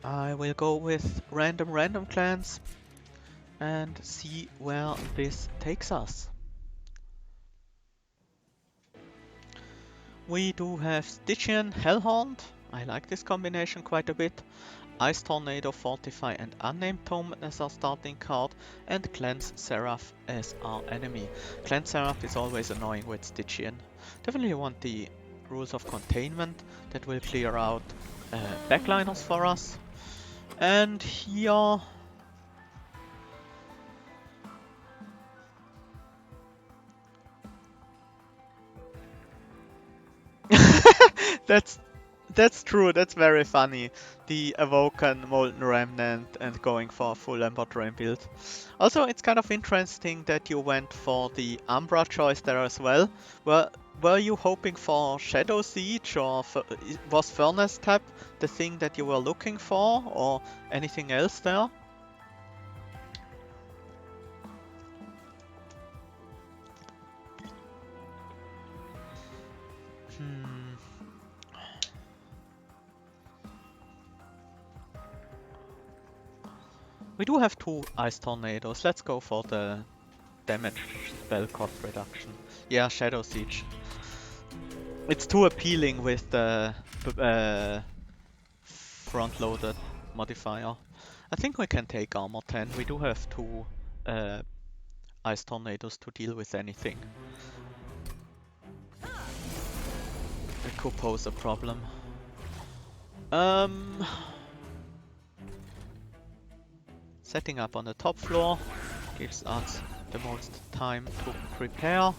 I will go with random clans and see where this takes us. We do have Stygian, Hellhorned. I like this combination quite a bit. Ice Tornado, Fortify and Unnamed Tome as our starting card, and Cleanse Seraph as our enemy. Cleanse Seraph is always annoying with Stygian. Definitely want the Rules of Containment that will clear out backliners for us. And here... That's true, that's very funny. The Awoken, Molten Remnant and going for a full Ember Drain build. Also, it's kind of interesting that you went for the Umbra choice there as well. Were you hoping for Shadow Siege or was Furnace Tap the thing that you were looking for or anything else there? We do have 2 Ice Tornadoes. Let's go for the damage spell cost reduction. Yeah, Shadow Siege. It's too appealing with the front-loaded modifier. I think we can take armor 10. We do have 2 Ice Tornadoes to deal with anything. It could pose a problem. Setting up on the top floor gives us the most time to prepare.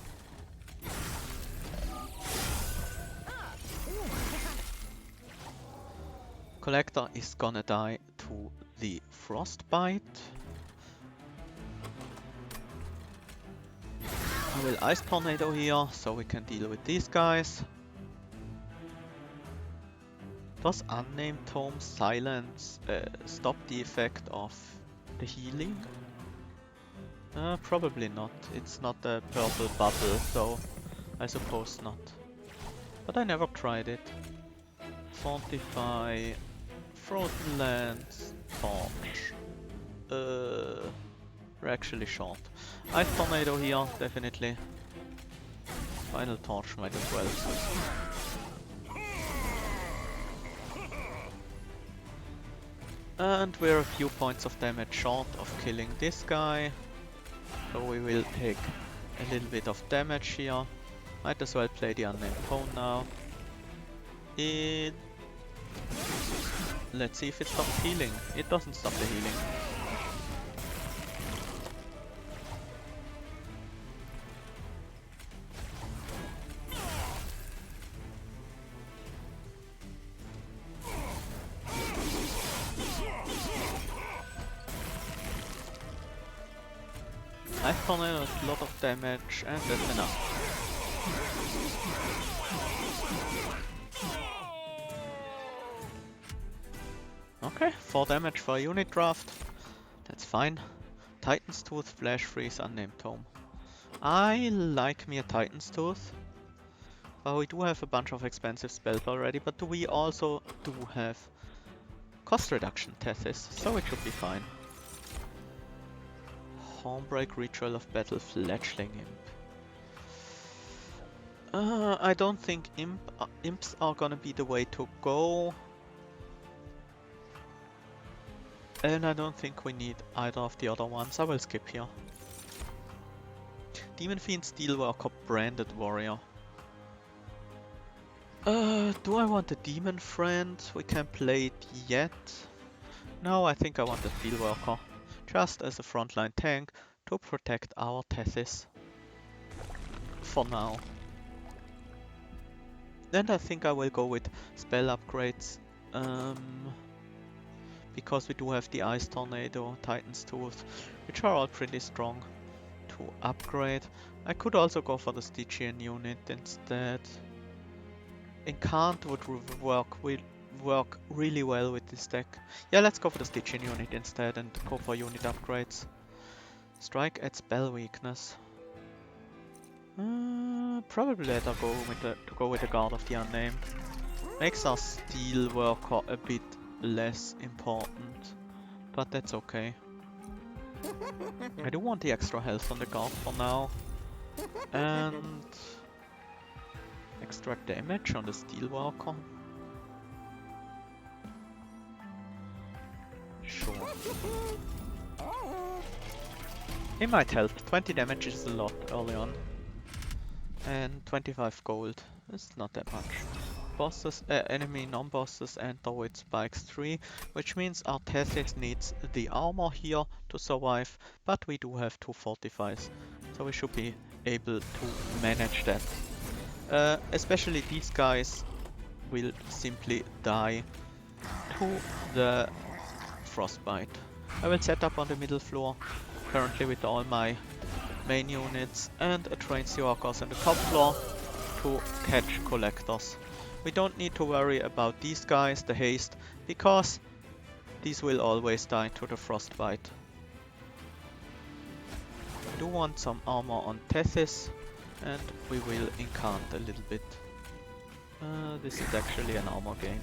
Collector is gonna die to the frostbite. I will Ice Tornado here so we can deal with these guys. Does Unnamed Tome Silence stop the effect of the healing? Probably not. It's not a purple bubble, so I suppose not. But I never tried it. Fortify, Frozen Lands, Torch. We're actually short. Ice Tornado here, definitely. Final Torch might as well. And we're a few points of damage short of killing this guy. So we will take a little bit of damage here. Might as well play the Unnamed Tome now. Let's see if it stops healing. It doesn't stop the healing. Ice Tornado has a lot of damage and that's enough. Okay, 4 damage for a unit draft. That's fine. Titan's Tooth, Flash Freeze, Unnamed Tome. I like me a Titan's Tooth. We do have a bunch of expensive spells already, but we also do have cost reduction Tethys, so it should be fine. Hornbreak, Ritual of Battle, Fledgling Imp. I don't think imps are gonna be the way to go. And I don't think we need either of the other ones. I will skip here. Demon Fiend, Steelworker, Branded Warrior. Do I want a Demon Friend? We can't play it yet. No, I think I want a Steelworker. Just as a frontline tank to protect our Tethys. For now. And I think I will go with spell upgrades. Because we do have the Ice Tornado, Titan's Tooth, which are all pretty strong to upgrade. I could also go for the Stygian unit instead. Incant would work really well with this deck. Yeah, let's go for the Stygian unit instead and go for unit upgrades. Strike at spell weakness. Probably better go with the Guard of the Unnamed. Makes our Steel Worker a bit less important, but that's okay. I do want the extra health on the guard for now, and extra damage on the Steelwalker. Sure. It might help. 20 damage is a lot early on. And 25 gold. It's not that much. Bosses, enemy non-bosses enter with spikes 3, which means our Thesis needs the armor here to survive, but we do have 2 fortifies, so we should be able to manage that. Especially these guys will simply die to the frostbite. I will set up on the middle floor, currently with all my main units, and a train Seahawkers on the top floor to catch collectors. We don't need to worry about these guys, the haste, because these will always die to the frostbite. I do want some armor on Tethys, and we will incant a little bit. This is actually an armor game.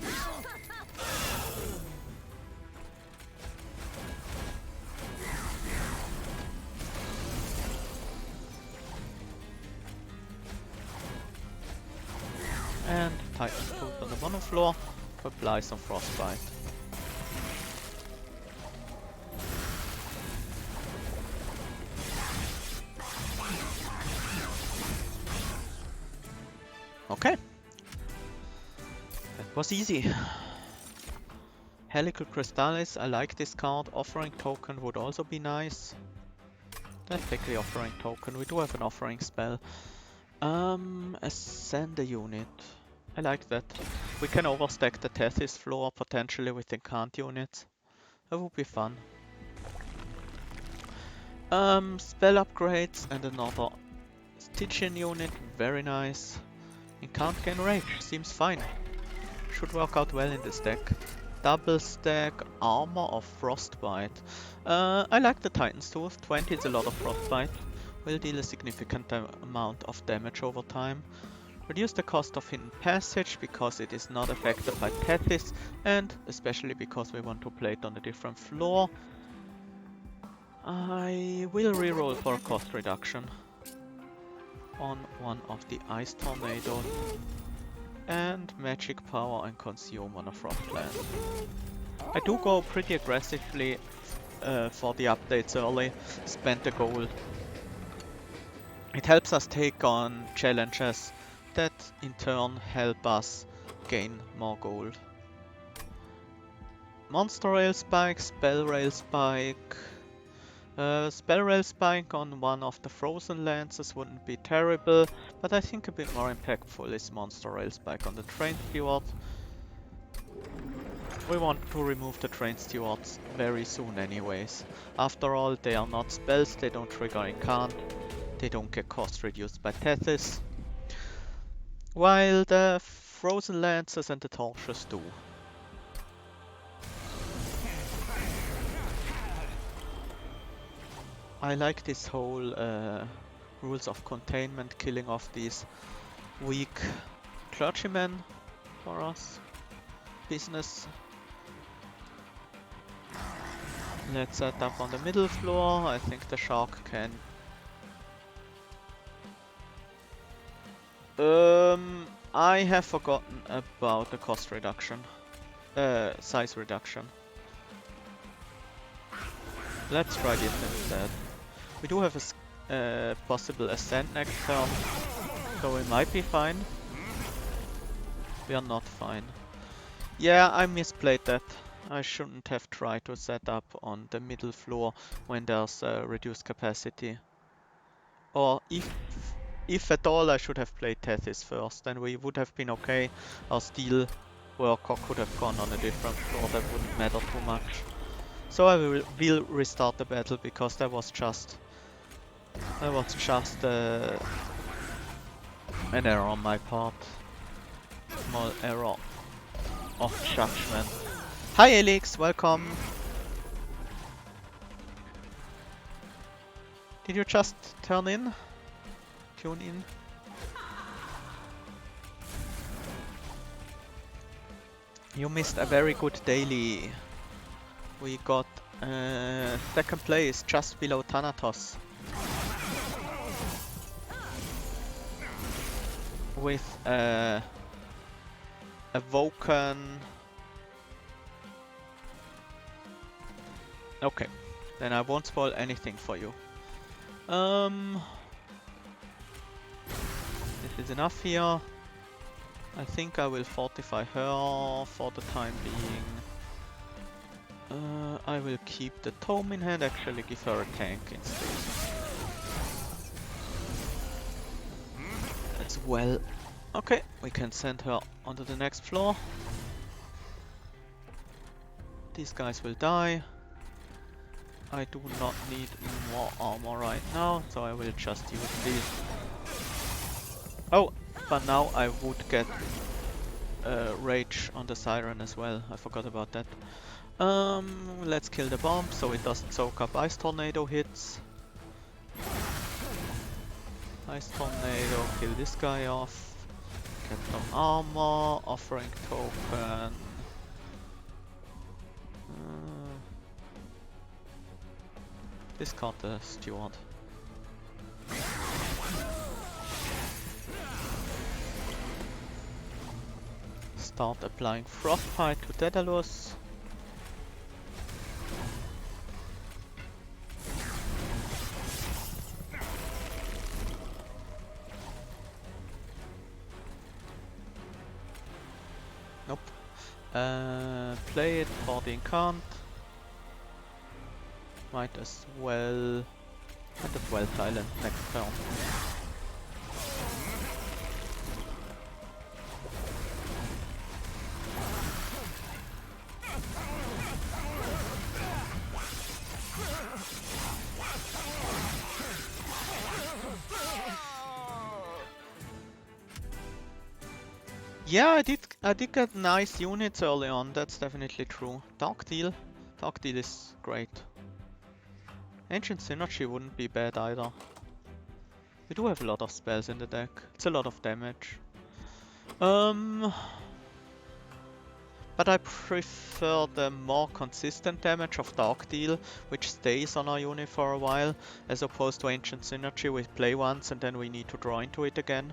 And Titan's Tooth on the mono floor to apply some frostbite. Okay. That was easy. Helical Crystallis, I like this card. Offering Token would also be nice. Let's take the Offering Token. We do have an Offering spell. Ascend a unit. I like that. We can overstack the Tethys floor potentially with Incant units. That would be fun. Spell upgrades and another Stygian unit. Very nice. Incant gain rage. Seems fine. Should work out well in this deck. Double stack armor of Frostbite. I like the Titan's Tooth. 20 is a lot of Frostbite. Will deal a significant amount of damage over time. Reduce the cost of Hidden Passage because it is not affected by Tethys, and especially because we want to play it on a different floor. I will reroll for a cost reduction on one of the Ice Tornadoes, and Magic Power and Consume on a Frostland. I do go pretty aggressively for the updates early, spend the gold. It helps us take on challenges that in turn help us gain more gold. Monster Rail Spike, Spell Rail Spike. Spell Rail Spike on one of the Frozen Lances wouldn't be terrible, but I think a bit more impactful is Monster Rail Spike on the Train Steward. We want to remove the Train Stewards very soon anyways. After all, they are not spells, they don't trigger Incant, they don't get cost reduced by Tethys, while the Frozen Lances and the Torches do. I like this whole rules of containment, killing off these weak clergymen for us. Business. Let's set up on the middle floor. I think the shark can... I have forgotten about the cost reduction. Size reduction. Let's try this instead. We do have a possible ascent next turn, so we might be fine. We are not fine. Yeah, I misplayed that. I shouldn't have tried to set up on the middle floor when there's reduced capacity. Or if at all, I should have played Tethys first, then we would have been okay. Our steel worker could have gone on a different floor, that wouldn't matter too much. So I will restart the battle because that was just an error on my part. Small error of judgment. Hi Elix, welcome. Did you just tune in? You missed a very good daily. We got second place, just below Thanatos. With a Vulcan. Okay, then I won't spoil anything for you. This is enough here. I think I will fortify her for the time being. I will keep the tome in hand, actually give her a tank instead. As well. Okay, we can send her onto the next floor. These guys will die. I do not need more armor right now, so I will just use these. Oh, but now I would get rage on the siren as well. I forgot about that. Let's kill the bomb so it doesn't soak up ice tornado hits. Ice tornado, kill this guy off. Get some armor, offering token. Discard the steward. Start applying frostbite to Daedalus. Nope. Play it for the Incant. Might as well silent next turn. Yeah, I did get nice units early on, that's definitely true. Dark Deal is great. Ancient Synergy wouldn't be bad either. We do have a lot of spells in the deck. It's a lot of damage. But I prefer the more consistent damage of Dark Deal, which stays on our unit for a while, as opposed to Ancient Synergy, we play once and then we need to draw into it again.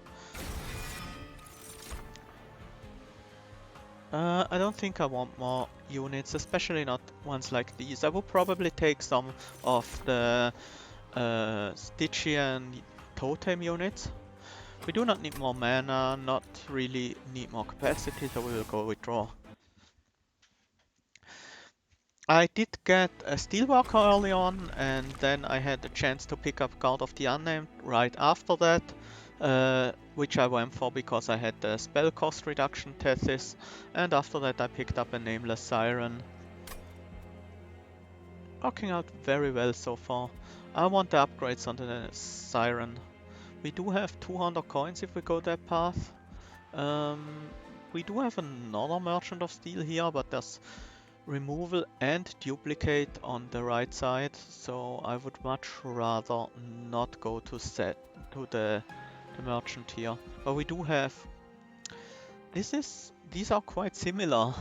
I don't think I want more units, especially not ones like these. I will probably take some of the Stygian totem units. We do not need more mana, not really need more capacity, so we will go with draw. I did get a Steelwalker early on, and then I had a chance to pick up Guard of the Unnamed right after that. Which I went for because I had the spell cost reduction thesis, and after that I picked up a Nameless Siren. Working out very well so far. I want the upgrades on the Siren. We do have 200 coins if we go that path. We do have another Merchant of Steel here, but there's removal and duplicate on the right side, so I would much rather not go to the merchant here. But we do have... These are quite similar.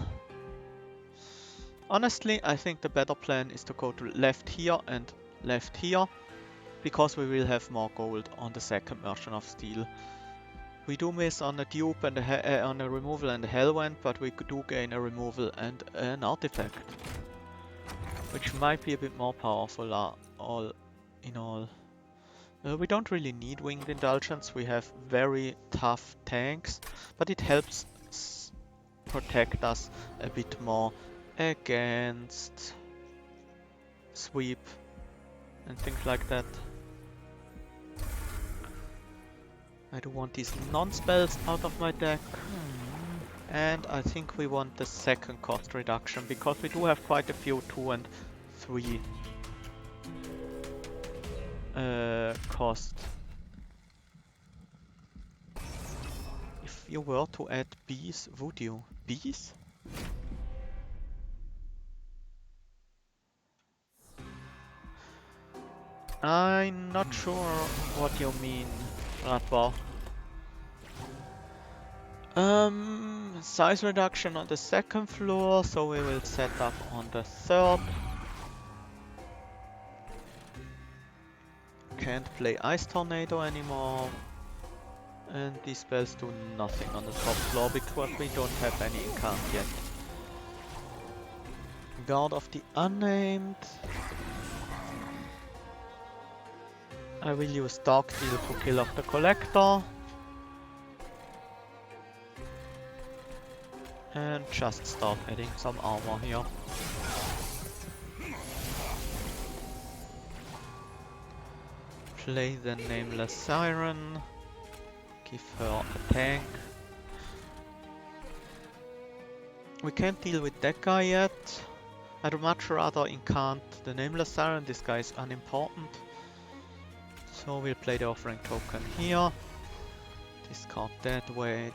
Honestly, I think the better plan is to go to left here and left here, because we will have more gold on the second Merchant of Steel. We do miss on a dupe and on a removal and a Hellhorned, but we do gain a removal and an artifact, which might be a bit more powerful all in all. We don't really need Winged Indulgence, we have very tough tanks, but it helps protect us a bit more against sweep and things like that. I do want these non-spells out of my deck. And I think we want the second cost reduction, because we do have quite a few 2 and 3 cost. If you were to add bees, would you? Bees? I'm not sure what you mean, Radbar. Size reduction on the second floor, so we will set up on the third. Can't play Ice Tornado anymore. And these spells do nothing on the top floor because we don't have any Incant yet. Guard of the Unnamed. I will use Dark Deal to kill off the Collector. And just start adding some armor here. Play the Nameless Siren. Give her a tank. We can't deal with that guy yet. I'd much rather Incant the Nameless Siren. This guy is unimportant. So we'll play the Offering Token here. Discard that weight.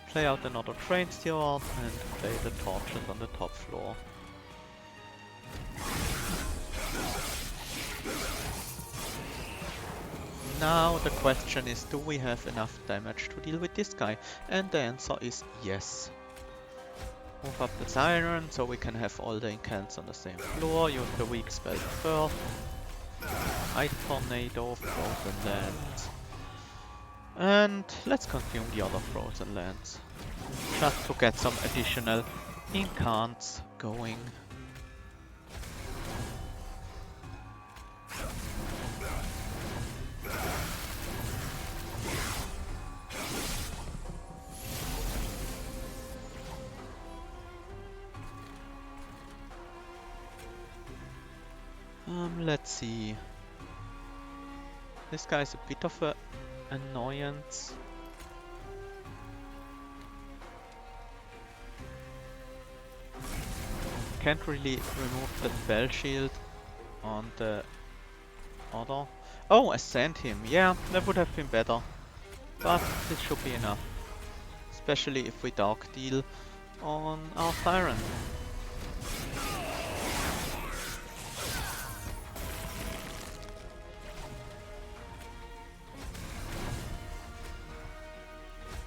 Play out another Train Steward and play the torches on the top floor. Now the question is, do we have enough damage to deal with this guy? And the answer is yes. Move up the Siren so we can have all the Incants on the same floor. Use the weak spell first. Ice Tornado, Frozen Lands. And let's consume the other Frozen Lands. Just to get some additional Incants going. Let's see. This guy is a bit of an annoyance. Can't really remove the spell shield on the other. Oh, ascend him. Yeah, that would have been better. But this should be enough. Especially if we Dark Deal on our Siren.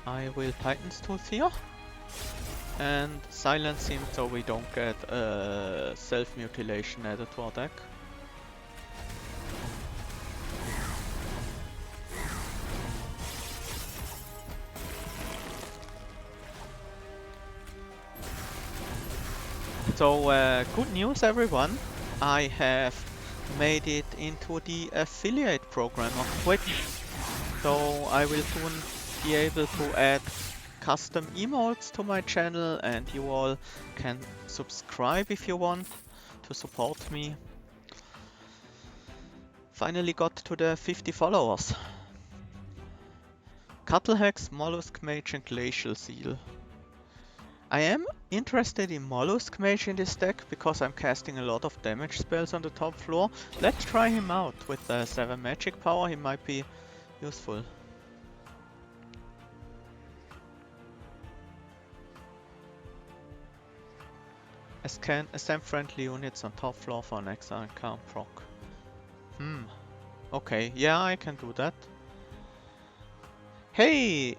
I will Titan's Tooth here. And silence him so we don't get self-mutilation added to our deck. So good news everyone, I have made it into the affiliate program of Twitch. So I will soon be able to add custom emotes to my channel and you all can subscribe if you want to support me. Finally got to the 50 followers. Cuttlehex, Mollusk Mage and Glacial Seal. I am interested in Mollusk Mage in this deck because I'm casting a lot of damage spells on the top floor. Let's try him out with 7 magic power, he might be useful. Assemble friendly units on top floor for an exile and can't proc. Okay, yeah, I can do that. Hey,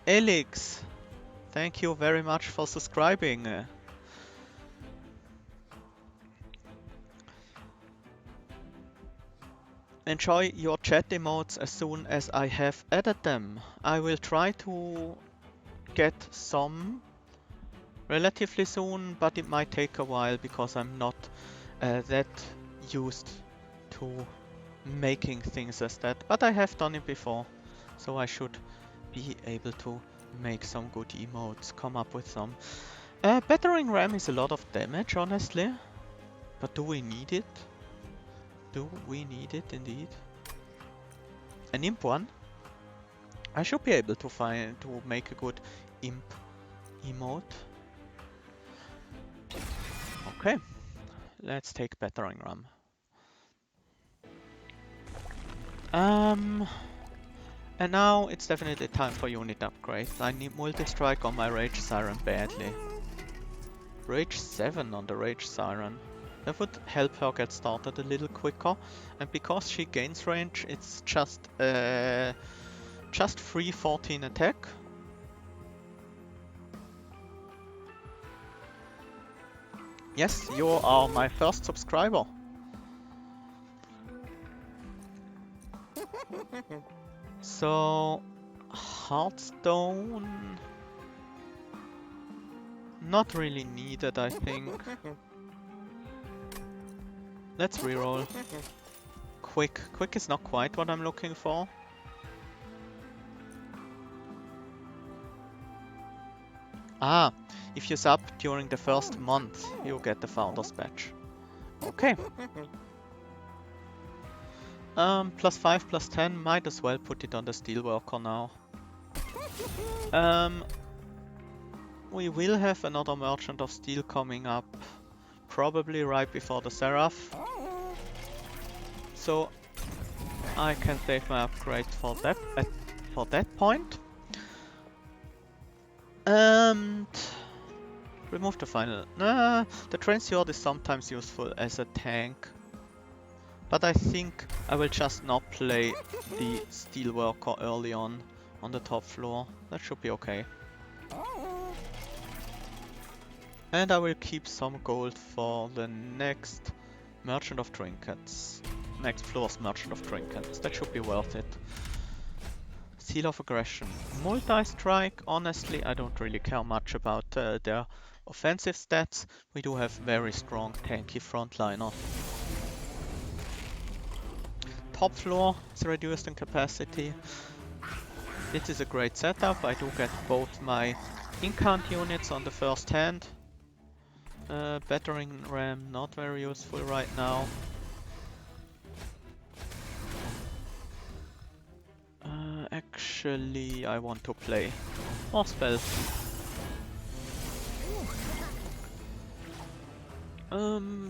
Elix! Thank you very much for subscribing. Enjoy your chat emotes as soon as I have added them. I will try to get some relatively soon, but it might take a while because I'm not that used to making things as that. But I have done it before, so I should be able to make some good emotes, come up with some. Battering Ram is a lot of damage, honestly. But do we need it? Do we need it indeed? An Imp one? I should be able to make a good Imp emote. Okay, let's take Battering Ram. And now it's definitely time for unit upgrades. I need multi-strike on my Rage Siren badly. Rage 7 on the Rage Siren. That would help her get started a little quicker. And because she gains range, it's just free 14 attack. Yes, you are my first subscriber. So, Hearthstone... Not really needed, I think. Let's reroll. Quick. Quick is not quite what I'm looking for. Ah, if you sub during the first month, you get the Founder's Badge. Okay. +5, +10, might as well put it on the Steelworker now. We will have another Merchant of Steel coming up, probably right before the Seraph. So I can save my upgrade for that point. And remove the final. The Transword is sometimes useful as a tank. But I think I will just not play the Steelworker early on the top floor. That should be okay. And I will keep some gold for the next Merchant of Trinkets. Next floor's Merchant of Trinkets. That should be worth it. Seal of Aggression. Multi-strike. Honestly, I don't really care much about their offensive stats. We do have very strong tanky frontliner. Top floor is reduced in capacity. This is a great setup. I do get both my Incant units on the first hand. Battering ram not very useful right now. Actually, I want to play more spells.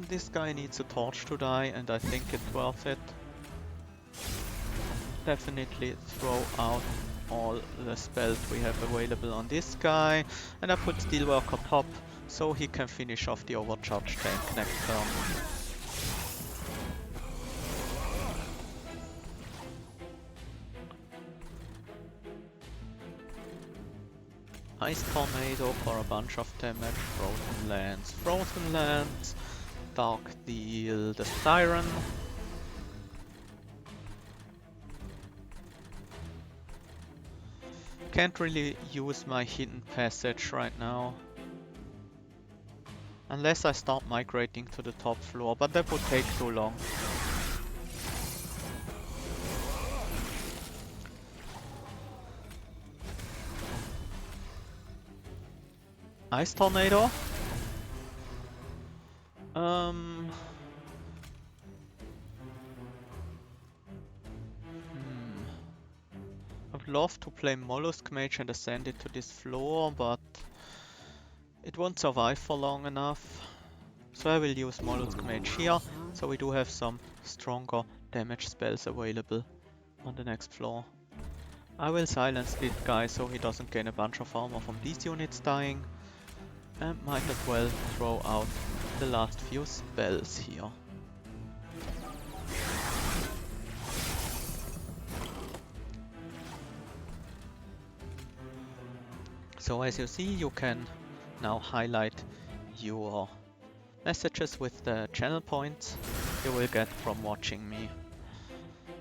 This guy needs a torch to die, and I think it's worth it. Definitely throw out all the spells we have available on this guy, and I put Steelworker top so he can finish off the overcharged tank next turn. Ice Tornado for a bunch of damage, Frozen Lands, Dark Deal, the Siren. Can't really use my Hidden Passage right now. Unless I start migrating to the top floor, but that would take too long. Ice Tornado. I'd love to play Mollusk Mage and ascend it to this floor, but it won't survive for long enough. So I will use Mollusk Mage here, so we do have some stronger damage spells available on the next floor. I will silence this guy so he doesn't gain a bunch of armor from these units dying. And might as well throw out the last few spells here. So as you see, you can now highlight your messages with the channel points you will get from watching me.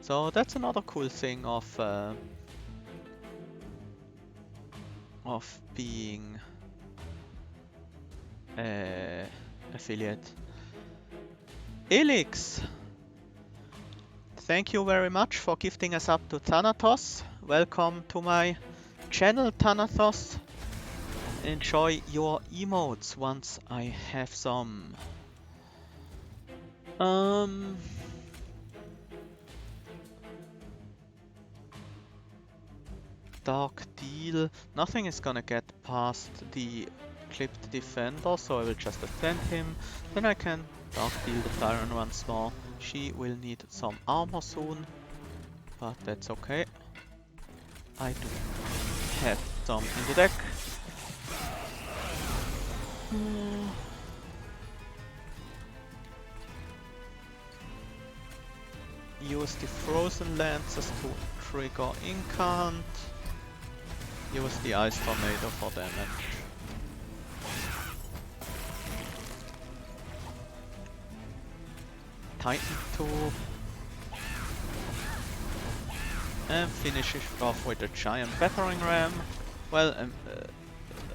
So that's another cool thing of being affiliate. Elix! Thank you very much for gifting us up to Thanatos. Welcome to my channel, Thanatos. Enjoy your emotes once I have some. Dark Deal. Nothing is gonna get past the Clipped Defender, so I will just ascend him. Then I can Dark Deal the Siren once more. She will need some armor soon, but that's okay. I do have some in the deck. Use the Frozen Lances to trigger Incant. Use the Ice Tornado for damage. Titan Tooth. And finish it off with a giant battering ram. Well,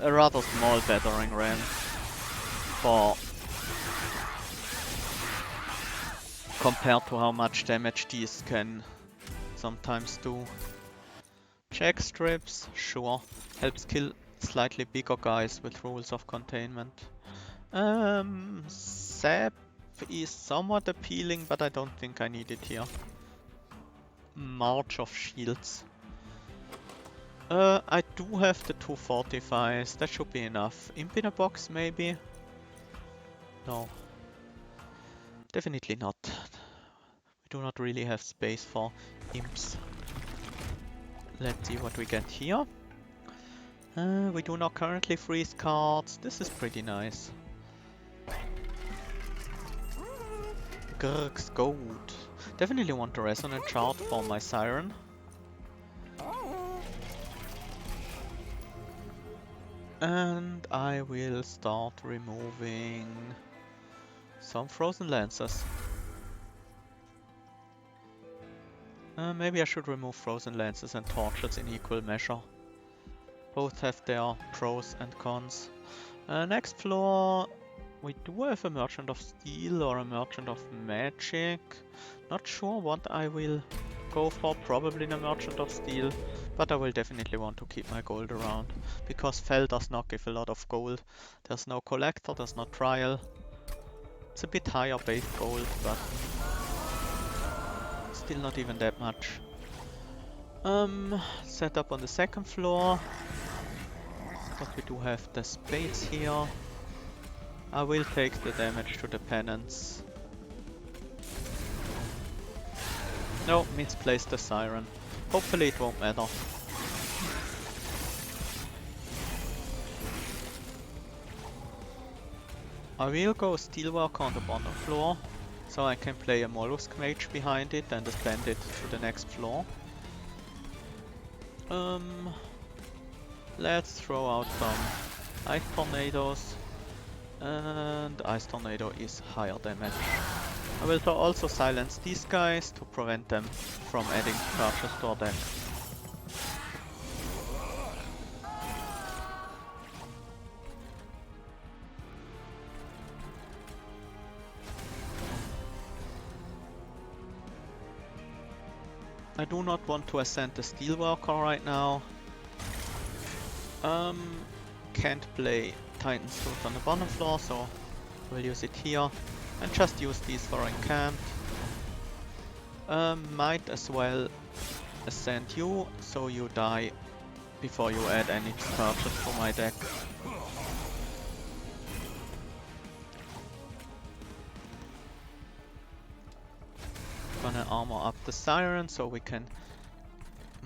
a rather small battering ram for compared to how much damage these can sometimes do. Check strips, sure, helps kill slightly bigger guys with rules of containment. Sap is somewhat appealing, but I don't think I need it here. March of Shields. I do have the 2 fortifies, that should be enough. Imp in a box maybe? No. Definitely not. We do not really have space for imps. Let's see what we get here. We do not currently freeze cards. This is pretty nice. Grg's Gold. Definitely want a resonant chart for my siren. And I will start removing some frozen lancers. Maybe I should remove frozen lancers and torches in equal measure. Both have their pros and cons. Next floor, we do have a Merchant of Steel or a Merchant of Magic. Not sure what I will go for, probably the Merchant of Steel. But I will definitely want to keep my gold around. Because Fel does not give a lot of gold. There's no collector, there's no trial. It's a bit higher base gold, but still not even that much. Set up on the second floor. But we do have the spades here. I will take the damage to the penance. No, misplaced the siren. Hopefully it won't matter. I will go Steelworker on the bottom floor, so I can play a Mollusk Mage behind it and ascend it to the next floor. Let's throw out some Ice Tornadoes, and Ice Tornado is higher damage. I will also silence these guys to prevent them from adding charges to our deck. I do not want to ascend the Steelworker right now. Can't play Titan's Tooth on the bottom floor, so we'll use it here. And just use these for Incant. Might as well ascend you, so you die before you add any charges to my deck. Gonna armor up the siren so we can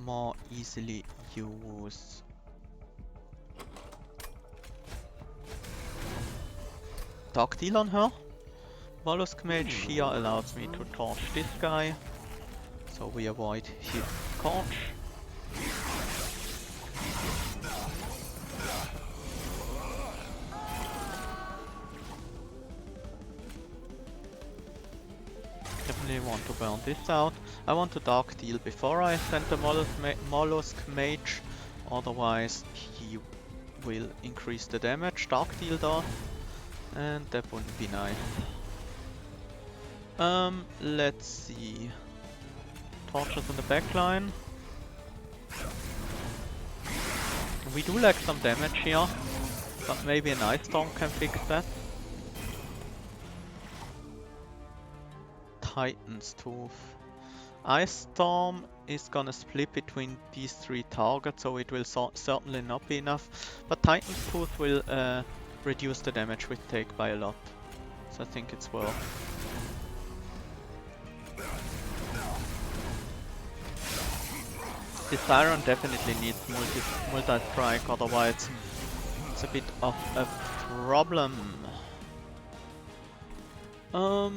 more easily use Dark Deal on her. Mollusk Mage here allows me to torch this guy, so we avoid his torch. Definitely want to burn this out. I want to Dark Deal before I send the Mollusk Mage, otherwise he will increase the damage. Dark Deal though, and that wouldn't be nice. Let's see. Torches in the backline. We do lack some damage here, but maybe an Ice Storm can fix that. Titan's Tooth. Ice Storm is gonna split between these 3 targets, so it will certainly not be enough. But Titan's Tooth will reduce the damage we take by a lot, so I think it's worth. The Siren definitely needs multi-strike, otherwise it's a bit of a problem. I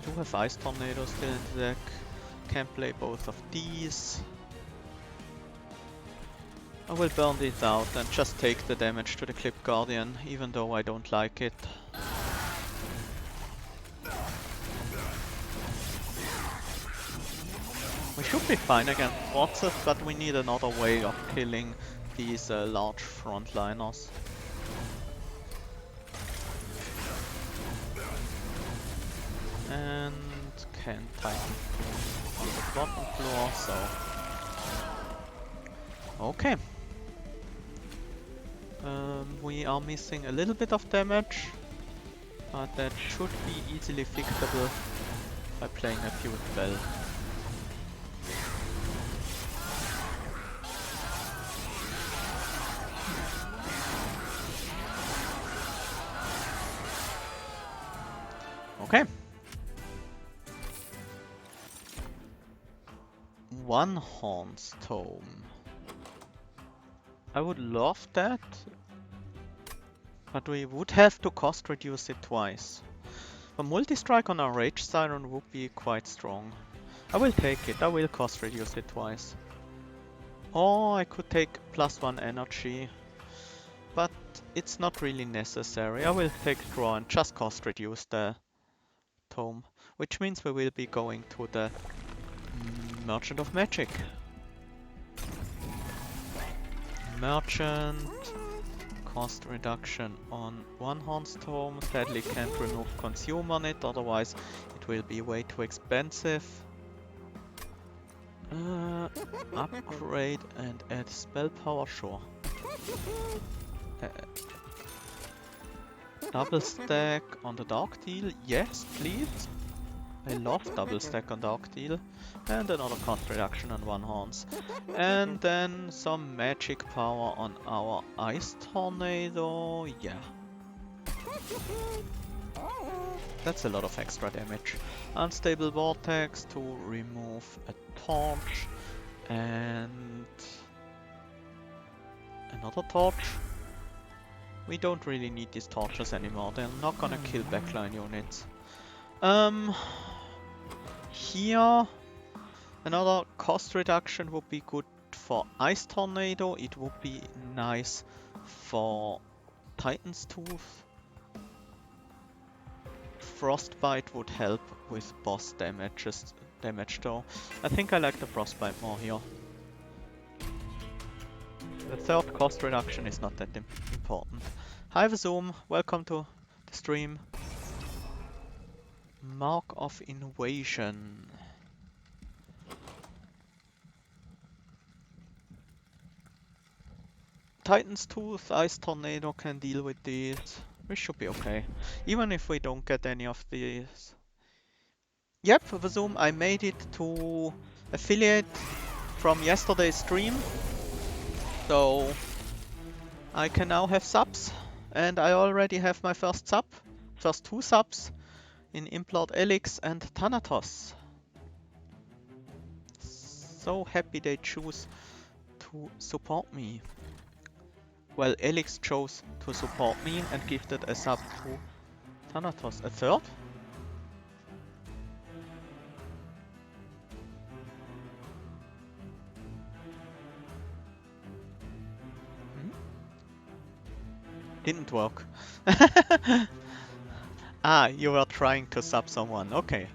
do have Ice Tornado still in the deck. Can play both of these. I will burn these out and just take the damage to the Clip Guardian, even though I don't like it. We should be fine against boxes, but we need another way of killing these large frontliners. And can't Titan on the bottom floor, so... Okay. We are missing a little bit of damage, but that should be easily fixable by playing a few well. Okay. One Horn's Tome. I would love that, but we would have to cost reduce it twice. A multi-strike on our Rage Siren would be quite strong. I will take it, I will cost reduce it twice. Or I could take +1 energy, but it's not really necessary. I will take draw and just cost reduce the tome, which means we will be going to the Merchant of Magic. Merchant, cost reduction on one Horn's Tome. Sadly can't remove consume on it, otherwise it will be way too expensive. Upgrade and add spell power, sure. Double stack on the Dark Deal, yes please. I love double stack on Dark Deal. And another cost reduction on one Horns. And then some magic power on our Ice Tornado, yeah. That's a lot of extra damage. Unstable Vortex to remove a torch. And another torch. We don't really need these torches anymore, they're not gonna kill backline units. Here, another cost reduction would be good for Ice Tornado, it would be nice for Titan's Tooth. Frostbite would help with boss damage though. I think I like the Frostbite more here. The third cost reduction is not that important. Hi Zoom, welcome to the stream. Mark of Invasion. Titan's Tooth, Ice Tornado can deal with these. We should be okay. Even if we don't get any of these. Yep, Zoom, I made it to affiliate from yesterday's stream. So I can now have subs. And I already have my first sub. First 2 subs. In Implode Elix and Thanatos. So happy they choose to support me. Well, Elix chose to support me and gifted a sub to Thanatos. A third? Didn't work. Ah, you were trying to sub someone, okay.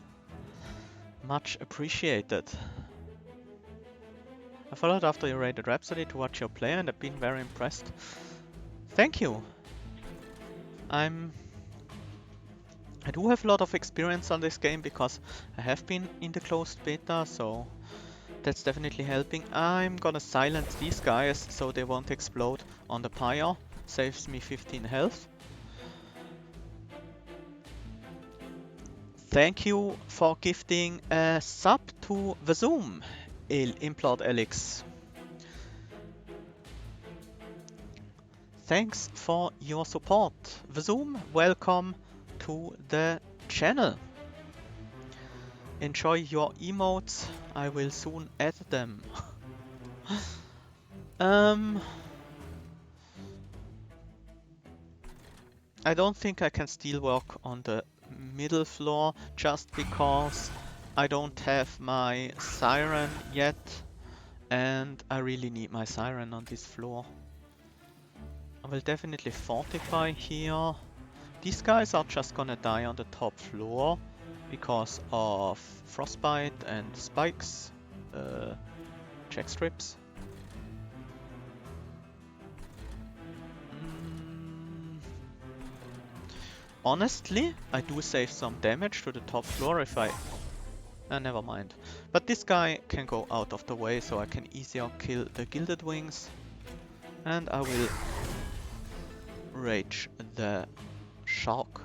Much appreciated. I followed after you raided Rhapsody to watch your play and I've been very impressed. Thank you. I do have a lot of experience on this game because I have been in the closed beta, so that's definitely helping. I'm gonna silence these guys so they won't explode on the pyre. Saves me 15 health. Thank you for gifting a sub to the Zoom, Implode Elix. Thanks for your support. The Zoom, welcome to the channel. Enjoy your emotes, I will soon add them. I don't think I can steelwork on the middle floor just because I don't have my siren yet and I really need my siren on this floor. I will definitely fortify here. These guys are just gonna die on the top floor because of frostbite and spikes. check strips. Honestly, I do save some damage to the top floor if I... never mind. But this guy can go out of the way, so I can easier kill the Gilded Wings. And I will rage the shark.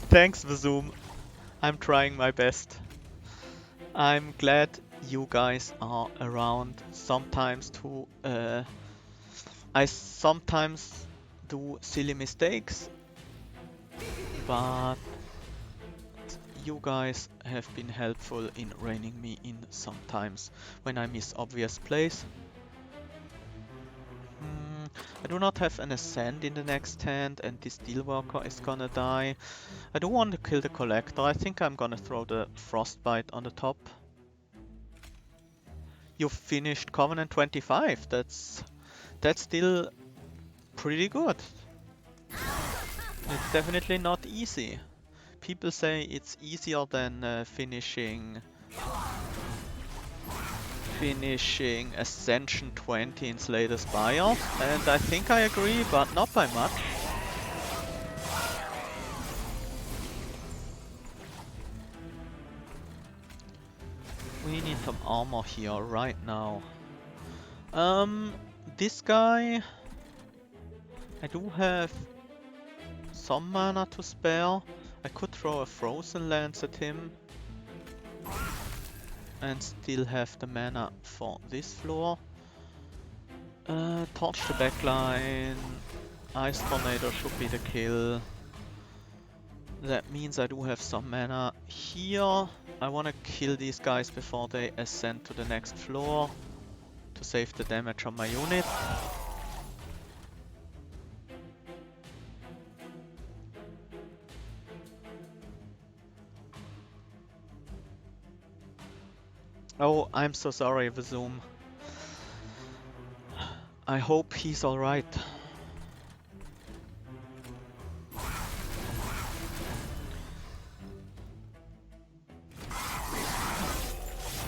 Thanks, Zoom. I'm trying my best. I'm glad you guys are around sometimes to... I sometimes do silly mistakes, but you guys have been helpful in reining me in sometimes when I miss obvious plays. I do not have an Ascend in the next hand, and this Steelworker is gonna die. I do want to kill the Collector. I think I'm gonna throw the Frostbite on the top. You finished Covenant 25. That's still pretty good. It's definitely not easy. People say it's easier than finishing Ascension 20 in Slay the Spire, and I think I agree, but not by much. We need some armor here right now. This guy... I do have some mana to spare. I could throw a Frozen Lance at him and still have the mana for this floor. Torch the backline. Ice Tornado should be the kill. That means I do have some mana here. I wanna kill these guys before they ascend to the next floor to save the damage on my unit. Oh, I'm so sorry, Zoom. I hope he's alright.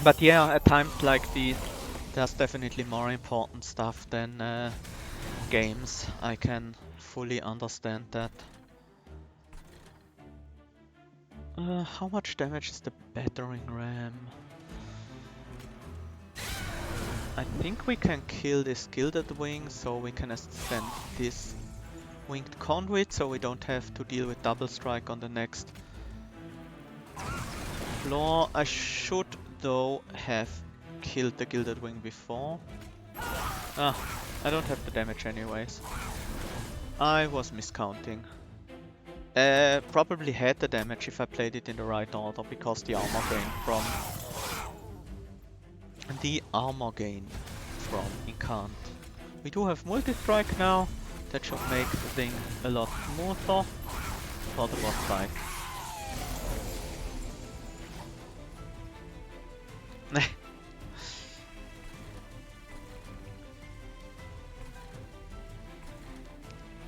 But yeah, at times like these, there's definitely more important stuff than games. I can fully understand that. How much damage is the battering ram? I think we can kill this Gilded Wing, so we can ascend this Winged Conduit, so we don't have to deal with double strike on the next floor. I should though have killed the Gilded Wing before. Ah, I don't have the damage anyways. I was miscounting. Probably had the damage if I played it in the right order, because the armor gain from Incant. We do have multi-strike now. That should make the thing a lot smoother for the boss fight.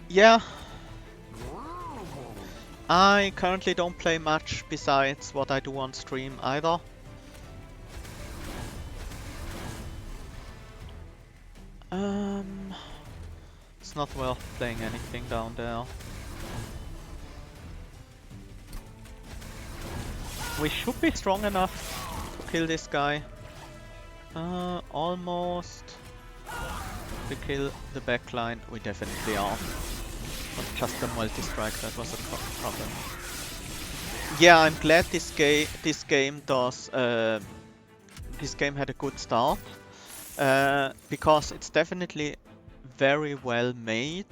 Yeah. I currently don't play much besides what I do on stream either. It's not worth playing anything down there. We should be strong enough to kill this guy. Almost. To kill the backline, we definitely are. Not just the multi-strike that was a problem. Yeah, I'm glad this game had a good start. Because it's definitely very well made,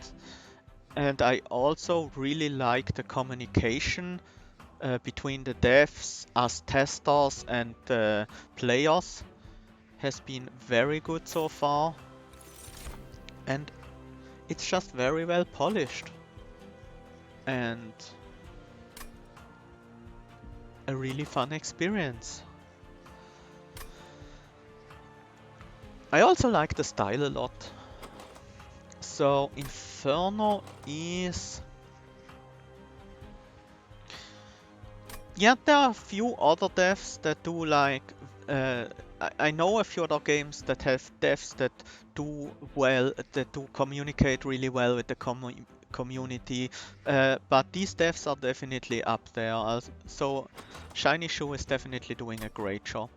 and I also really like the communication between the devs, us testers, and the players has been very good so far, and it's just very well polished and a really fun experience. I also like the style a lot. So Inferno is Yeah, there are a few other devs that do like. I know a few other games that have devs that do well, that do communicate really well with the community, but these devs are definitely up there. So Shiny Shoe is definitely doing a great job.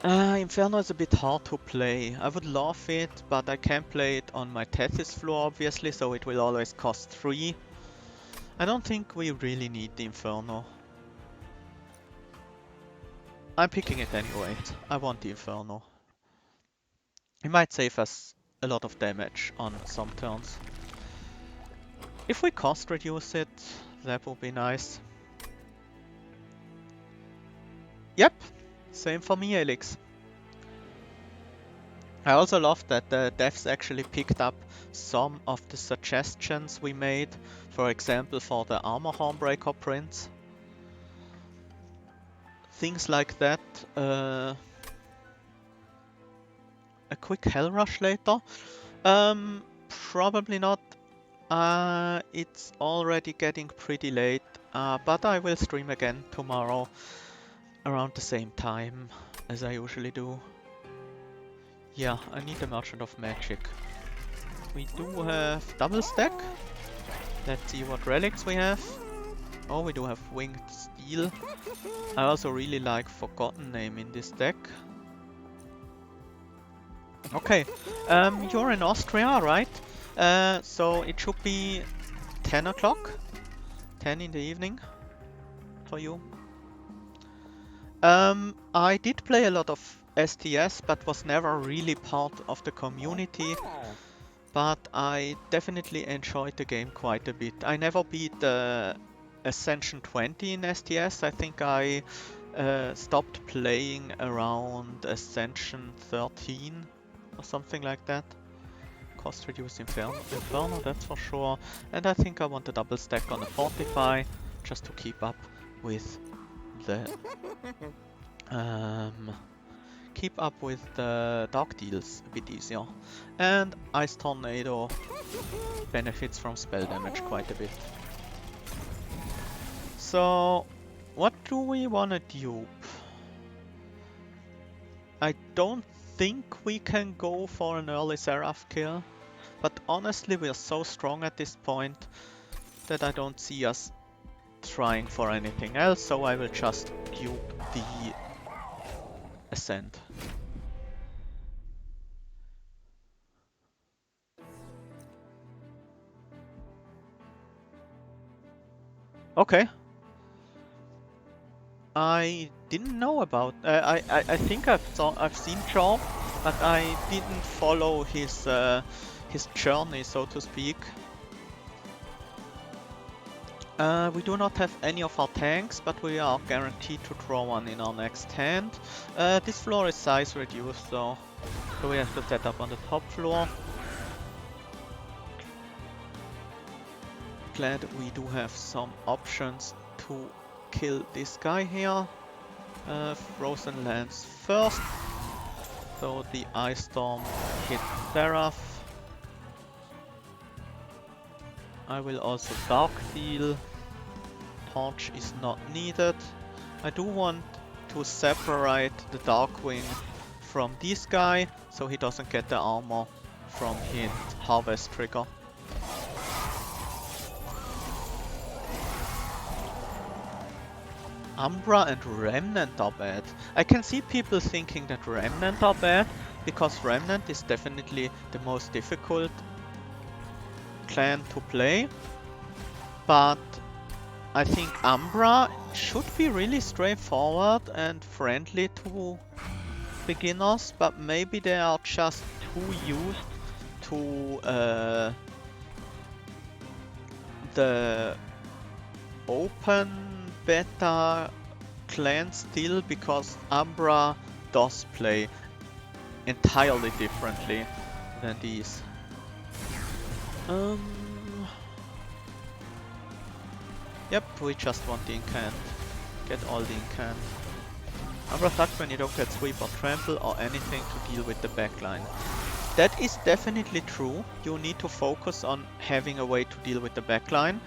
Inferno is a bit hard to play. I would love it, but I can't play it on my Tethys floor obviously, so it will always cost 3. I don't think we really need the Inferno. I'm picking it anyway. I want the Inferno. It might save us a lot of damage on some turns. If we cost reduce it, that would be nice. Yep, same for me, Elix. I also love that the devs actually picked up some of the suggestions we made, for example for the armor Hornbreaker prints. Things like that. A quick Hell Rush later? Probably not. It's already getting pretty late, but I will stream again tomorrow around the same time as I usually do. Yeah, I need a Merchant of Magic. We do have double stack. Let's see what relics we have. Oh, we do have Winged Steel. I also really like Forgotten Name in this deck. Okay, you're in Austria, right? So it should be 10 o'clock, 10 in the evening for you. I did play a lot of STS, but was never really part of the community. But I definitely enjoyed the game quite a bit. I never beat Ascension 20 in STS. I think I stopped playing around Ascension 13 or something like that. Cost reduced Inferno, that's for sure. And I think I want a double stack on a Fortify just to keep up with the dark deals a bit easier. And Ice Tornado benefits from spell damage quite a bit. So what do we wanna dupe? I don't think we can go for an early Seraph kill, but honestly we're so strong at this point that I don't see us trying for anything else, so I will just dupe the Ascent. Okay. I didn't know about. I think I've seen Jorm, but I didn't follow his journey, so to speak. We do not have any of our tanks, but we are guaranteed to draw one in our next hand. This floor is size reduced, so we have to set up on the top floor. Glad we do have some options to kill this guy here. Frozen Lands first, so the Ice Storm hit Seraph. I will also Dark Deal. Torch is not needed. I do want to separate the Darkwing from this guy, so he doesn't get the armor from his Harvest trigger. Umbra and Remnant are bad. I can see people thinking that Remnant are bad, because Remnant is definitely the most difficult clan to play. But I think Umbra should be really straightforward and friendly to beginners, but maybe they are just too used to the open beta clan still, because Umbra does play entirely differently than these. Yep, we just want the Incant. Get all the Incant. Umbra sucks when you don't get sweep or trample or anything to deal with the backline. That is definitely true. You need to focus on having a way to deal with the backline.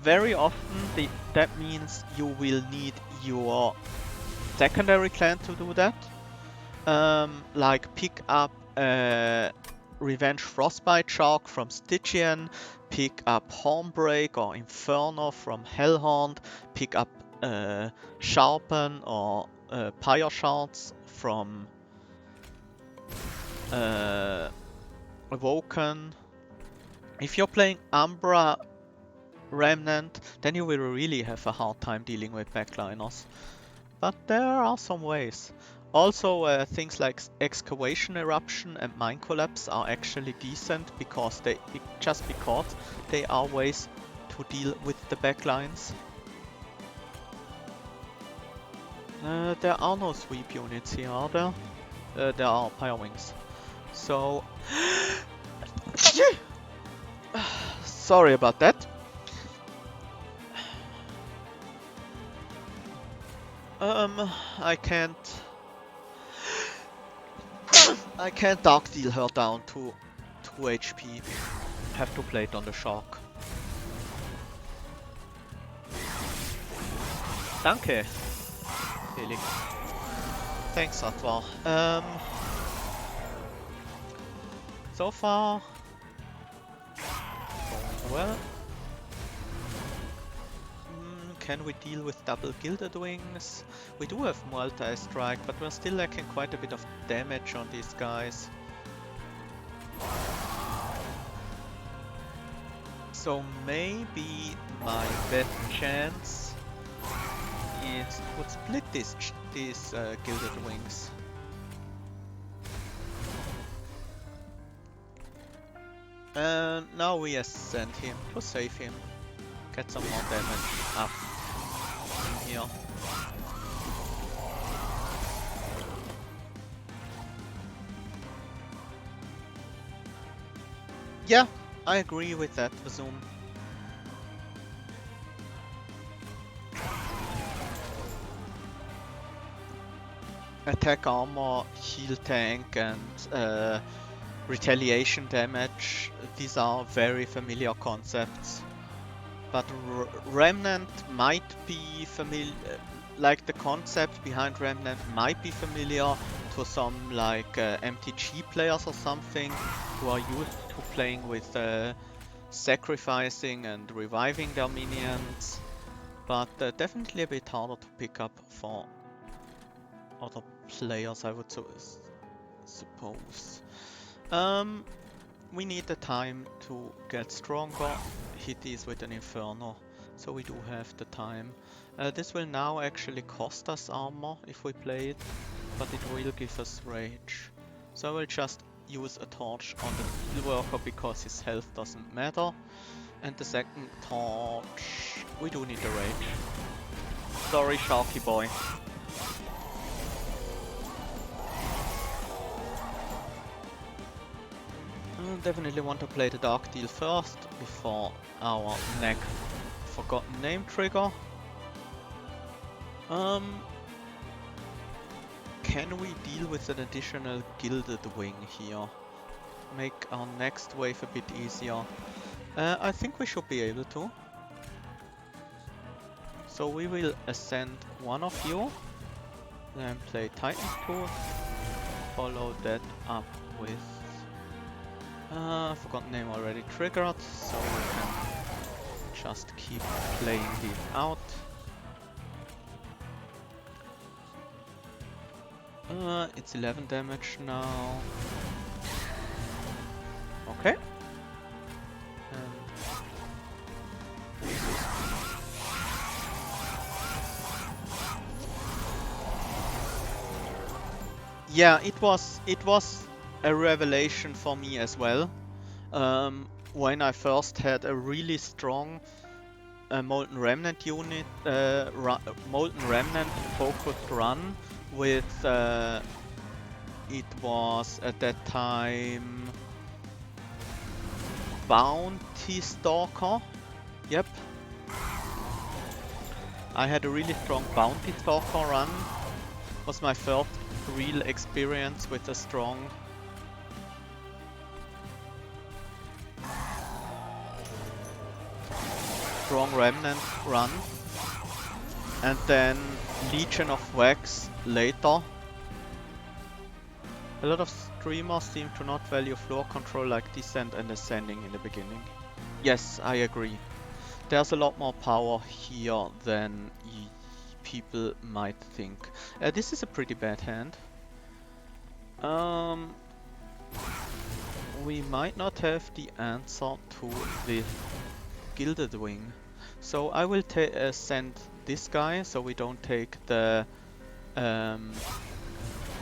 Very often that means you will need your secondary clan to do that. Like pick up Revenge Frostbite Shark from Stygian, pick up Hornbreak or Inferno from Hellhorned, pick up Sharpen or Pyre Shards from Awoken. If you're playing Umbra Remnant, then you will really have a hard time dealing with backliners. But there are some ways. Also, things like Excavation Eruption and Mine Collapse are actually decent because they are ways to deal with the backlines. There are no sweep units here, are there? There are Pyre Wings. So... Sorry about that. I can't Dark Deal her down to 2 HP. Have to play it on the Shark. Danke, Felix. Thanks, Atwar. So far, going well. Can we deal with double Gilded Wings? We do have multi-strike, but we're still lacking quite a bit of damage on these guys. So maybe my best chance is to split these Gilded Wings. And now we ascend him to save him. Get some more damage up in here. Yeah, I agree with that, Zoom. Attack armor, heal tank and retaliation damage, these are very familiar concepts. But Remnant might be familiar, like the concept behind Remnant might be familiar to some like MTG players or something who are used to playing with sacrificing and reviving their minions, but definitely a bit harder to pick up for other players, I would suppose. We need the time to get stronger, hit these with an Inferno, so we do have the time. This will now actually cost us armor if we play it, but it will give us rage. So I will just use a torch on the Steel Worker because his health doesn't matter. And the second torch, we do need a rage. Sorry, Sharky boy. Definitely want to play the Dark Deal first, before our next Forgotten Name trigger. Can we deal with an additional Gilded Wing here? Make our next wave a bit easier. I think we should be able to. So we will ascend one of you, then play Titan's Tooth, follow that up with Forgotten Name already triggered, so we can just keep playing these out. It's 11 damage now. Okay. And yeah, it was a revelation for me as well. When I first had a really strong Molten Remnant unit, Molten Remnant focused run with, it was at that time Bounty Stalker. Yep. I had a really strong Bounty Stalker run. It was my first real experience with a strong strong Remnant run, and then Legion of Wax later. A lot of streamers seem to not value floor control like Descent and Ascending in the beginning. Yes, I agree. There's a lot more power here than people might think. This is a pretty bad hand. We might not have the answer to the Gilded Wing. So I will send this guy so we don't take the...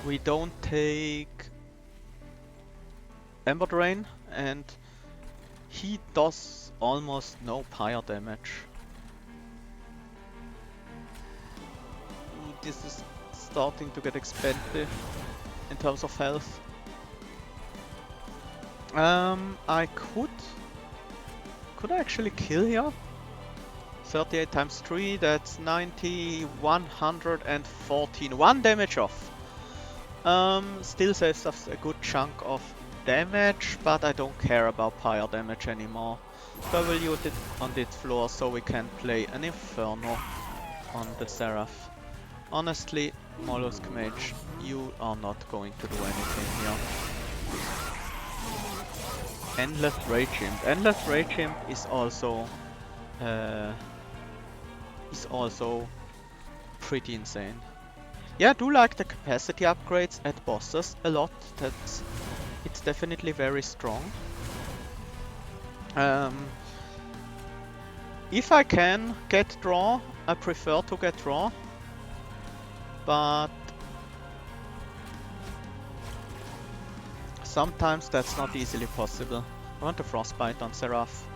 we don't take Ember Drain, and he does almost no pyre damage. This is starting to get expensive in terms of health. I could I actually kill here? 38 times 3, that's 90, 114. 1 damage off. Still saves us a good chunk of damage, but I don't care about pyre damage anymore. So I will use it on this floor so we can play an Inferno on the Seraph. Honestly, Mollusk Mage, you are not going to do anything here. Endless Rage Imp. Endless Rage Imp is also pretty insane. Yeah, I do like the capacity upgrades at bosses a lot. It's definitely very strong. If I can get draw, I prefer to get draw, but sometimes that's not easily possible. I want a Frostbite on Seraph.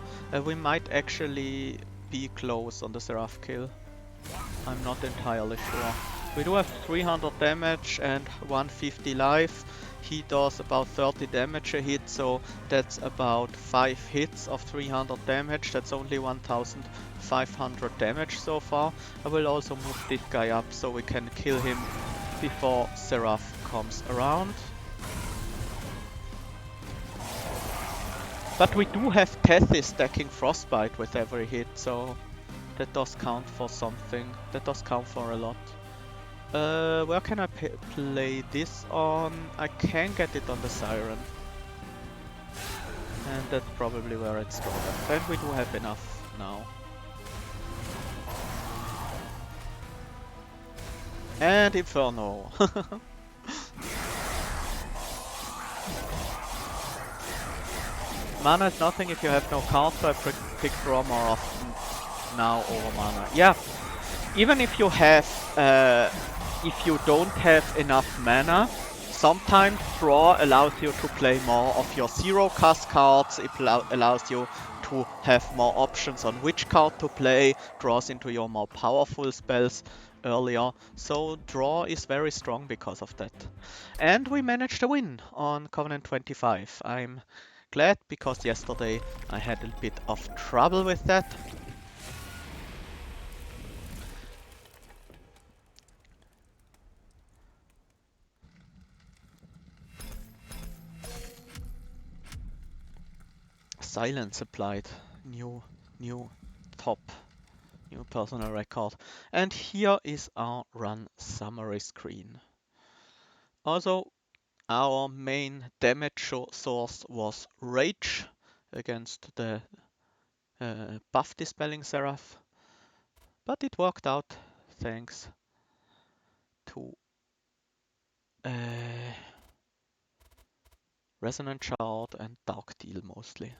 We might actually be close on the Seraph kill. I'm not entirely sure. We do have 300 damage and 150 life. He does about 30 damage a hit, so that's about 5 hits of 300 damage. That's only 1500 damage so far. I will also move this guy up so we can kill him before Seraph comes around. But we do have Tethys stacking Frostbite with every hit, so that does count for something. That does count for a lot. Where can I play this on? I can get it on the Siren. And that's probably where it's strongest. And we do have enough now. And Inferno. Mana is nothing if you have no cards, so I pick draw more often now over mana. Yeah, even if you have, if you don't have enough mana, sometimes draw allows you to play more of your zero cost cards. It allows you to have more options on which card to play, draws into your more powerful spells earlier. So draw is very strong because of that. And we managed to win on Covenant 25. I'm glad because yesterday I had a bit of trouble with that. Silence applied. New top. New personal record. And here is our run summary screen. Also, our main damage source was Rage against the buff dispelling Seraph. But it worked out thanks to Resonant Shard and Dark Deal mostly.